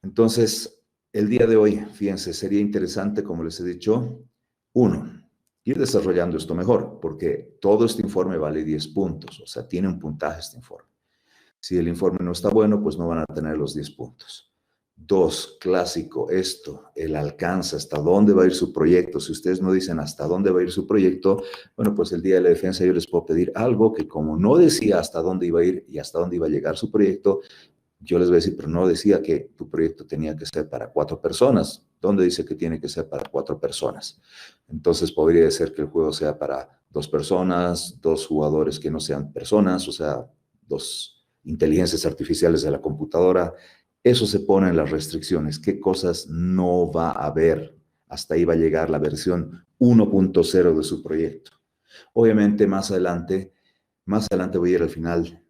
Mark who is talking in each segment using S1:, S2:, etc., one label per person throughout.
S1: Entonces, el día de hoy, fíjense, sería interesante, como les he dicho, uno, ir desarrollando esto mejor, porque todo este informe vale 10 puntos, o sea, tiene un puntaje este informe. Si el informe no está bueno, pues no van a tener los 10 puntos. Dos, clásico, esto, el alcance, hasta dónde va a ir su proyecto. Si ustedes no dicen hasta dónde va a ir su proyecto, bueno, pues el día de la defensa yo les puedo pedir algo que como no decía hasta dónde iba a ir y hasta dónde iba a llegar su proyecto, yo les voy a decir, pero no decía que tu proyecto tenía que ser para 4 personas. ¿Dónde dice que tiene que ser para 4 personas? Entonces podría ser que el juego sea para 2 personas, 2 jugadores que no sean personas, o sea, 2 inteligencias artificiales de la computadora. Eso se pone en las restricciones. ¿Qué cosas no va a haber? Hasta ahí va a llegar la versión 1.0 de su proyecto. Obviamente, más adelante voy a ir al final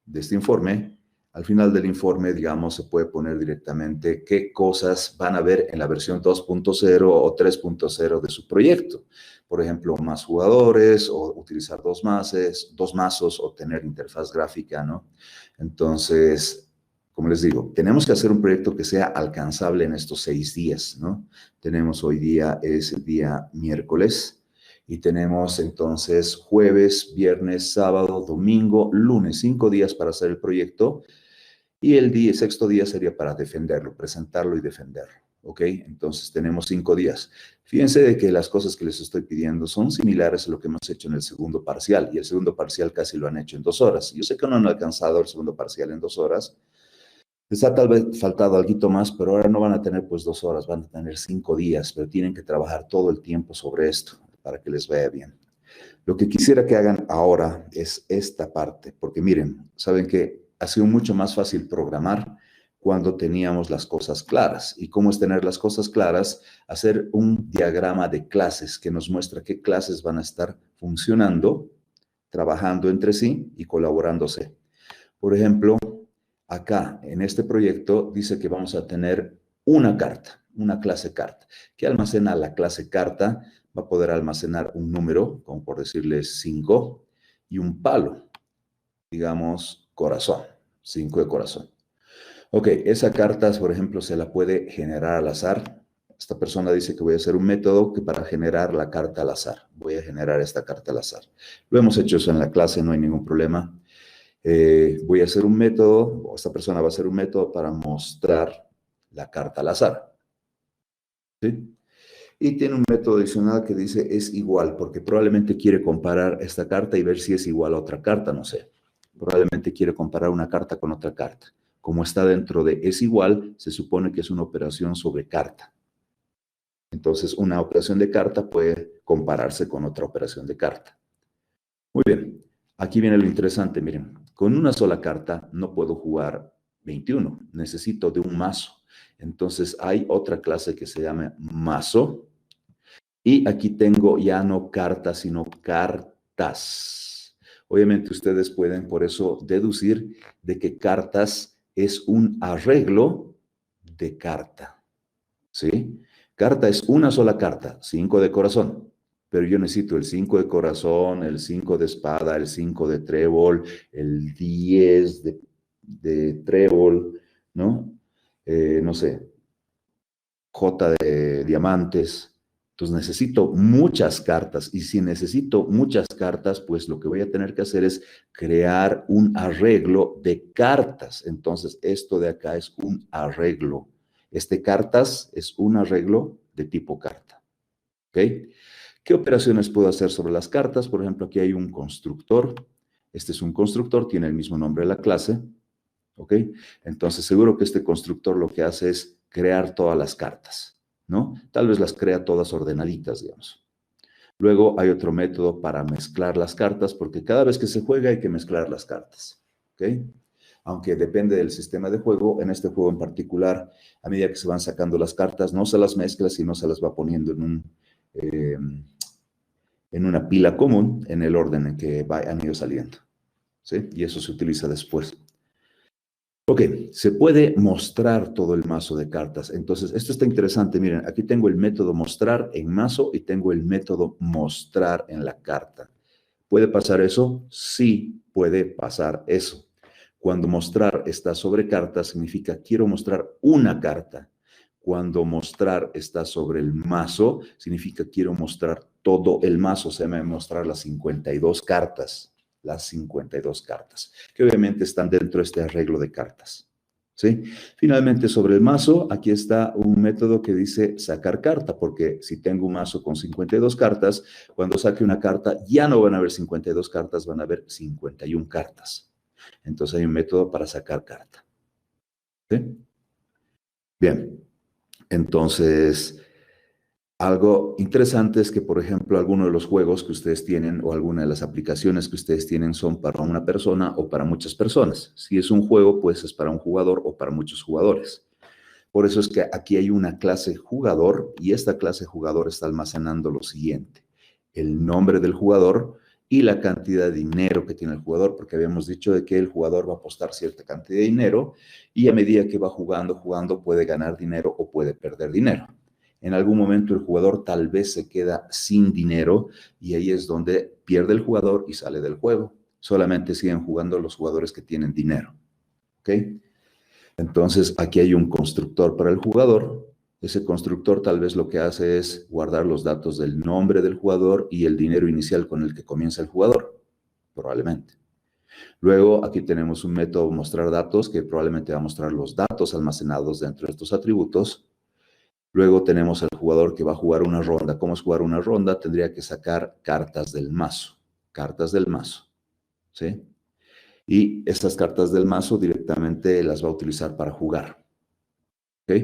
S1: de este informe. Al final del informe, digamos, se puede poner directamente qué cosas van a ver en la versión 2.0 o 3.0 de su proyecto. Por ejemplo, más jugadores o utilizar dos mazos o tener interfaz gráfica, ¿no? Entonces, como les digo, tenemos que hacer un proyecto que sea alcanzable en estos 6 días, ¿no? Tenemos hoy día, es el día miércoles. Y tenemos entonces jueves, viernes, sábado, domingo, lunes, 5 días para hacer el proyecto. Y el sexto día sería para defenderlo, presentarlo y defenderlo. ¿Ok? Entonces tenemos 5 días. Fíjense de que las cosas que les estoy pidiendo son similares a lo que hemos hecho en el segundo parcial. Y el segundo parcial casi lo han hecho en 2 horas. Yo sé que no han alcanzado el segundo parcial en 2 horas. Les ha tal vez faltado algo más, pero ahora no van a tener pues 2 horas, van a tener 5 días, pero tienen que trabajar todo el tiempo sobre esto para que les vaya bien. Lo que quisiera que hagan ahora es esta parte, porque miren, saben que ha sido mucho más fácil programar cuando teníamos las cosas claras. ¿Y cómo es tener las cosas claras? Hacer un diagrama de clases que nos muestra qué clases van a estar funcionando, trabajando entre sí y colaborándose. Por ejemplo, acá en este proyecto dice que vamos a tener una carta, una clase carta. ¿Qué almacena la clase carta? Va a poder almacenar un número, como por decirle 5, y un palo, digamos corazón, 5 de corazón. Ok, esa carta, por ejemplo, se la puede generar al azar. Esta persona dice que voy a hacer un método que para generar la carta al azar. Voy a generar esta carta al azar. Lo hemos hecho eso en la clase, no hay ningún problema. Voy a hacer un método, o esta persona va a hacer un método para mostrar la carta al azar. ¿Sí? Y tiene un método adicional que dice es igual, porque probablemente quiere comparar esta carta y ver si es igual a otra carta, no sé. Probablemente quiere comparar una carta con otra carta. Como está dentro de es igual, se supone que es una operación sobre carta. Entonces, una operación de carta puede compararse con otra operación de carta. Muy bien. Aquí viene lo interesante, miren. Con una sola carta no puedo jugar 21. Necesito de un mazo. Entonces, hay otra clase que se llama mazo. Y aquí tengo ya no cartas, sino cartas. Obviamente ustedes pueden por eso deducir de que cartas es un arreglo de carta. ¿Sí? Carta es una sola carta, 5 de corazón. Pero yo necesito el 5 de corazón, el 5 de espada, el 5 de trébol, el 10 de trébol, ¿no? No sé, J de diamantes. Entonces necesito muchas cartas y si necesito muchas cartas, pues lo que voy a tener que hacer es crear un arreglo de cartas. Entonces esto de acá es un arreglo. Este cartas es un arreglo de tipo carta. ¿Ok? ¿Qué operaciones puedo hacer sobre las cartas? Por ejemplo, aquí hay un constructor. Este es un constructor, tiene el mismo nombre de la clase. ¿Ok? Entonces seguro que este constructor lo que hace es crear todas las cartas, ¿no? Tal vez las crea todas ordenaditas, digamos. Luego hay otro método para mezclar las cartas, porque cada vez que se juega hay que mezclar las cartas, ¿ok? Aunque depende del sistema de juego, en este juego en particular, a medida que se van sacando las cartas, no se las mezcla, sino se las va poniendo en una pila común, en el orden en que han ido saliendo, ¿sí? Y eso se utiliza después. Ok, se puede mostrar todo el mazo de cartas. Entonces, esto está interesante. Miren, aquí tengo el método mostrar en mazo y tengo el método mostrar en la carta. ¿Puede pasar eso? Sí, puede pasar eso. Cuando mostrar está sobre cartas, significa quiero mostrar una carta. Cuando mostrar está sobre el mazo, significa quiero mostrar todo el mazo, o sea, me voy a mostrar las 52 cartas. Las 52 cartas, que obviamente están dentro de este arreglo de cartas. ¿Sí? Finalmente, sobre el mazo, aquí está un método que dice sacar carta, porque si tengo un mazo con 52 cartas, cuando saque una carta, ya no van a haber 52 cartas, van a haber 51 cartas. Entonces hay un método para sacar carta. ¿Sí? Bien, entonces, algo interesante es que, por ejemplo, algunos de los juegos que ustedes tienen o alguna de las aplicaciones que ustedes tienen son para una persona o para muchas personas. Si es un juego, pues es para un jugador o para muchos jugadores. Por eso es que aquí hay una clase jugador y esta clase jugador está almacenando lo siguiente: el nombre del jugador y la cantidad de dinero que tiene el jugador, porque habíamos dicho de que el jugador va a apostar cierta cantidad de dinero y a medida que va jugando, puede ganar dinero o puede perder dinero. En algún momento el jugador tal vez se queda sin dinero y ahí es donde pierde el jugador y sale del juego. Solamente siguen jugando los jugadores que tienen dinero. ¿Ok? Entonces, aquí hay un constructor para el jugador. Ese constructor tal vez lo que hace es guardar los datos del nombre del jugador y el dinero inicial con el que comienza el jugador, probablemente. Luego, aquí tenemos un método mostrar datos que probablemente va a mostrar los datos almacenados dentro de estos atributos. Luego tenemos al jugador que va a jugar una ronda. ¿Cómo es jugar una ronda? Tendría que sacar cartas del mazo. Cartas del mazo. ¿Sí? Y estas cartas del mazo directamente las va a utilizar para jugar. ¿Ok?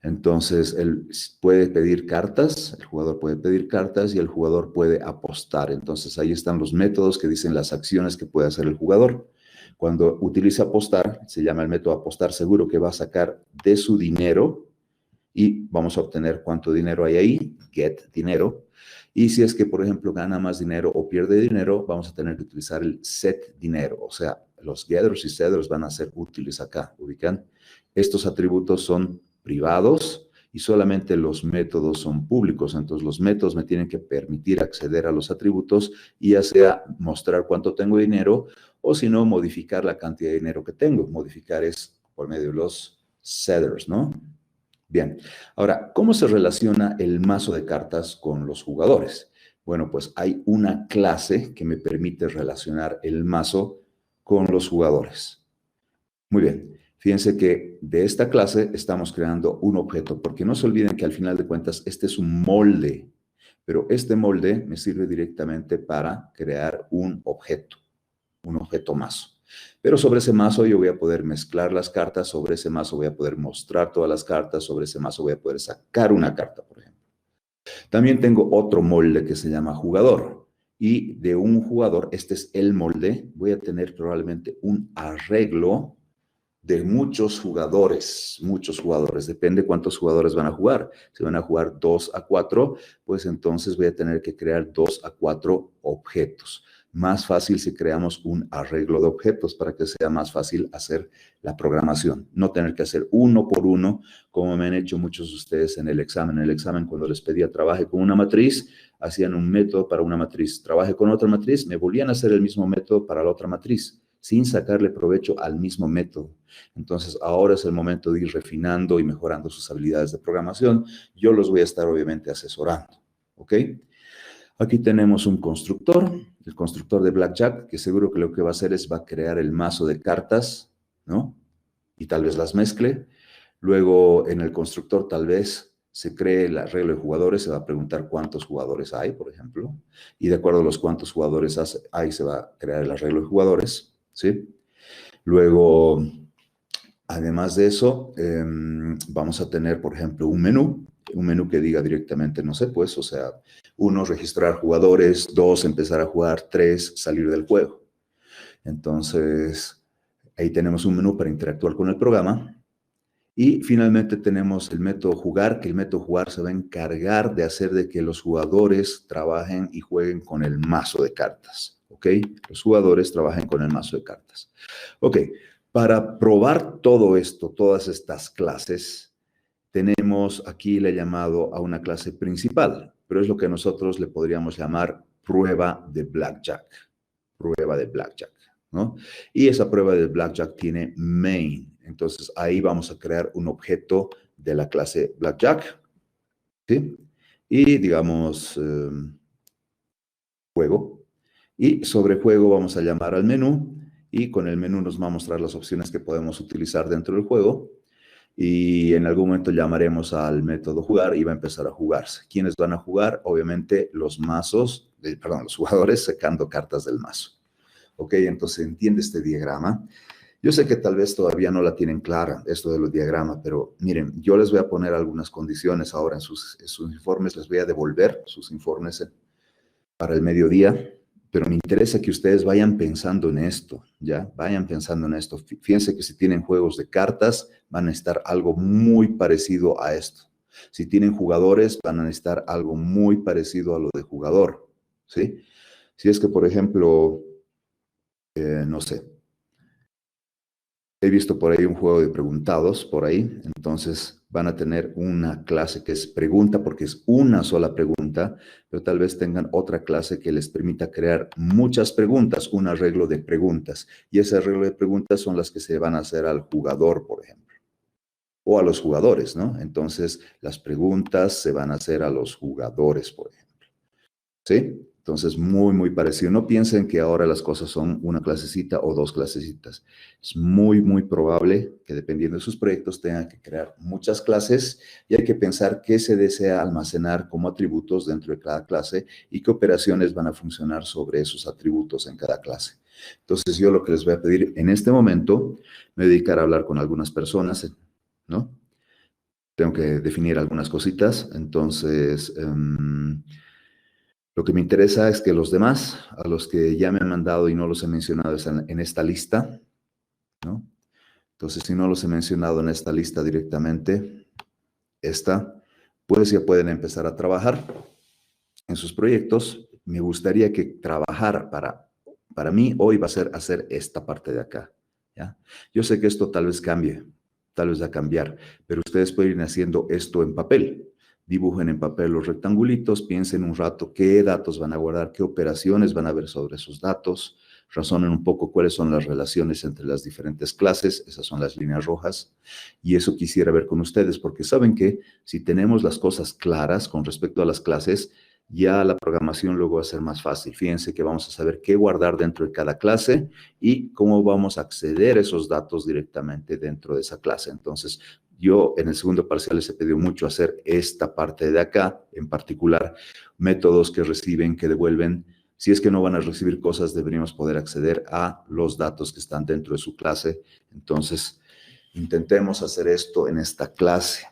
S1: Entonces, él puede pedir cartas, el jugador puede pedir cartas y el jugador puede apostar. Entonces, ahí están los métodos que dicen las acciones que puede hacer el jugador. Cuando utiliza apostar, se llama el método apostar seguro, que va a sacar de su dinero y vamos a obtener cuánto dinero hay ahí, get dinero. Y si es que, por ejemplo, gana más dinero o pierde dinero, vamos a tener que utilizar el set dinero. O sea, los getters y setters van a ser útiles acá, ¿ubican? Estos atributos son privados y solamente los métodos son públicos. Entonces, los métodos me tienen que permitir acceder a los atributos y ya sea mostrar cuánto tengo de dinero o si no, modificar la cantidad de dinero que tengo. Modificar es por medio de los setters, ¿no? Bien, ahora, ¿cómo se relaciona el mazo de cartas con los jugadores? Bueno, pues hay una clase que me permite relacionar el mazo con los jugadores. Muy bien, fíjense que de esta clase estamos creando un objeto, porque no se olviden que al final de cuentas este es un molde, pero este molde me sirve directamente para crear un objeto mazo. Pero sobre ese mazo yo voy a poder mezclar las cartas, sobre ese mazo voy a poder mostrar todas las cartas, sobre ese mazo voy a poder sacar una carta, por ejemplo. También tengo otro molde que se llama jugador. Y de un jugador, este es el molde, voy a tener probablemente un arreglo de muchos jugadores, depende cuántos jugadores van a jugar. Si van a jugar 2 a 4, pues entonces voy a tener que crear 2 a 4 objetos. Más fácil si creamos un arreglo de objetos para que sea más fácil hacer la programación. No tener que hacer uno por uno, como me han hecho muchos de ustedes en el examen. En el examen, cuando les pedía trabaje con una matriz, hacían un método para una matriz. Trabaje con otra matriz, me volvían a hacer el mismo método para la otra matriz, sin sacarle provecho al mismo método. Entonces, ahora es el momento de ir refinando y mejorando sus habilidades de programación. Yo los voy a estar, obviamente, asesorando. ¿Ok? Aquí tenemos un constructor, el constructor de Blackjack, que seguro que lo que va a hacer es va a crear el mazo de cartas, ¿no? Y tal vez las mezcle. Luego, en el constructor tal vez se cree el arreglo de jugadores, se va a preguntar cuántos jugadores hay, por ejemplo, y de acuerdo a los cuántos jugadores hay, se va a crear el arreglo de jugadores, ¿sí? Luego, además de eso, vamos a tener, por ejemplo, un menú que diga directamente, no sé, pues, o sea, 1, registrar jugadores, 2, empezar a jugar, 3, salir del juego. Entonces, ahí tenemos un menú para interactuar con el programa. Y finalmente tenemos el método jugar, que el método jugar se va a encargar de hacer de que los jugadores trabajen y jueguen con el mazo de cartas, ¿ok? Los jugadores trabajen con el mazo de cartas. Ok, para probar todo esto, todas estas clases, tenemos aquí le he llamado a una clase principal, pero es lo que nosotros le podríamos llamar prueba de Blackjack, ¿no? Y esa prueba del Blackjack tiene main. Entonces, ahí vamos a crear un objeto de la clase Blackjack, ¿sí? Y, digamos, juego. Y sobre juego vamos a llamar al menú y con el menú nos va a mostrar las opciones que podemos utilizar dentro del juego. Y en algún momento llamaremos al método jugar y va a empezar a jugarse. ¿Quiénes van a jugar? Obviamente los los jugadores sacando cartas del mazo. Ok, entonces entiende este diagrama. Yo sé que tal vez todavía no la tienen clara, esto de los diagramas, pero miren, yo les voy a poner algunas condiciones ahora en sus informes, les voy a devolver sus informes para el mediodía, pero me interesa que ustedes vayan pensando en esto, ¿ya? Vayan pensando en esto. Fíjense que si tienen juegos de cartas, van a estar algo muy parecido a esto. Si tienen jugadores, van a necesitar algo muy parecido a lo de jugador, ¿sí? Si es que, por ejemplo, no sé, he visto por ahí un juego de preguntados, por ahí, entonces van a tener una clase que es pregunta, porque es una sola pregunta, pero tal vez tengan otra clase que les permita crear muchas preguntas, un arreglo de preguntas, y ese arreglo de preguntas son las que se van a hacer al jugador, por ejemplo, o a los jugadores, ¿no? Entonces, las preguntas se van a hacer a los jugadores, por ejemplo, ¿sí? Entonces, muy, muy parecido. No piensen que ahora las cosas son una clasecita o dos clasecitas. Es muy, muy probable que dependiendo de sus proyectos tengan que crear muchas clases y hay que pensar qué se desea almacenar como atributos dentro de cada clase y qué operaciones van a funcionar sobre esos atributos en cada clase. Entonces, yo lo que les voy a pedir en este momento, me dedicar a hablar con algunas personas, ¿no? Tengo que definir algunas cositas. Entonces, lo que me interesa es que los demás, a los que ya me han mandado y no los he mencionado están en esta lista, ¿no? Entonces, si no los he mencionado en esta lista directamente, pues ya pueden empezar a trabajar en sus proyectos. Me gustaría que trabajar para mí hoy va a ser hacer esta parte de acá, ¿ya? Yo sé que esto tal vez cambie, tal vez va a cambiar, pero ustedes pueden ir haciendo esto en papel. Dibujen en papel los rectangulitos, piensen un rato qué datos van a guardar, qué operaciones van a ver sobre esos datos, razonen un poco cuáles son las relaciones entre las diferentes clases, esas son las líneas rojas, y eso quisiera ver con ustedes, porque saben que si tenemos las cosas claras con respecto a las clases, ya la programación luego va a ser más fácil. Fíjense que vamos a saber qué guardar dentro de cada clase y cómo vamos a acceder a esos datos directamente dentro de esa clase. Entonces, yo en el segundo parcial les he pedido mucho hacer esta parte de acá, en particular, métodos que reciben, que devuelven. Si es que no van a recibir cosas, deberíamos poder acceder a los datos que están dentro de su clase. Entonces, intentemos hacer esto en esta clase.